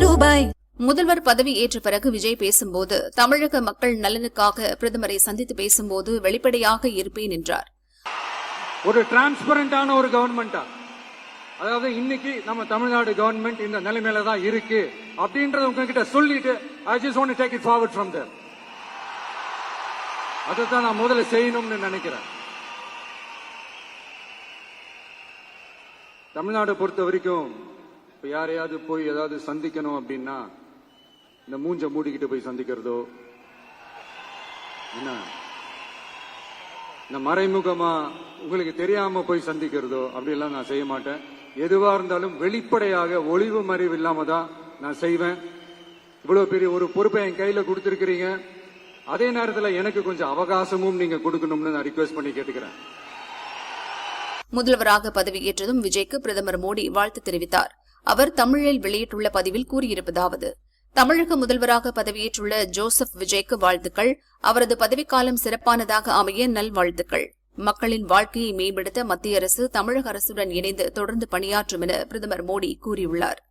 ரூபாய். முதல்வர் பதவி ஏற்ற பிறகு விஜய் பேசும்போது தமிழக மக்கள் நலனுக்காக பிரதமரை சந்தித்து பேசும்போது வெளிப்படையாக இருப்பேன் என்றார். ஒரு டிரான்ஸ்பரண்டான ஒரு கவர்மெண்டா, அதாவது இன்னைக்கு நம்ம தமிழ்நாடு கவர்மெண்ட் இந்த நிலைமையில தான் இருக்கு அப்படின்றத உங்ககிட்ட சொல்லிட்டு I just want to take it forward from there. அதைத்தான் நான் முதல்ல செய்யணும்னு நினைக்கிறேன். தமிழ்நாடு பொறுத்த வரைக்கும் இப்ப யாரையாவது போய் ஏதாவது சந்திக்கணும் அப்படின்னா இந்த மூஞ்ச மூடிக்கிட்டு போய் சந்திக்கிறதோ, என்ன இந்த மறைமுகமா உங்களுக்கு தெரியாம போய் சந்திக்கிறதோ அப்படியெல்லாம் நான் செய்ய மாட்டேன். எதுவா இருந்தாலும் வெளிப்படையாக ஒளிவு மறைவு இல்லாம தான் நான் செய்வேன். இவ்வளவு பெரிய ஒரு பொறுப்பை என் கையில கொடுத்திருக்கிறீங்க. அதே நேரத்தில் எனக்கு கொஞ்சம் அவகாசமும் நீங்க கொடுக்கணும்னு நான் ரிக்வெஸ்ட் பண்ணி கேட்டுக்கிறேன். முதல்வராக பதவியேற்றதும் விஜய்க்கு பிரதமர் மோடி வாழ்த்து தெரிவித்தார். அவர் தமிழில் வெளியிட்டுள்ள பதிவில் கூறியிருப்பதாவது: தமிழக முதல்வராக பதவியேற்றுள்ள ஜோசப் விஜய்க்கு வாழ்த்துக்கள். அவரது பதவிக்காலம் சிறப்பானதாக அமைய நல்வாழ்த்துக்கள். மக்களின் வாழ்க்கையை மேம்படுத்த மத்திய அரசு தமிழக அரசுடன் இணைந்து தொடர்ந்து பணியாற்றும் என பிரதமர் மோடி கூறியுள்ளார்.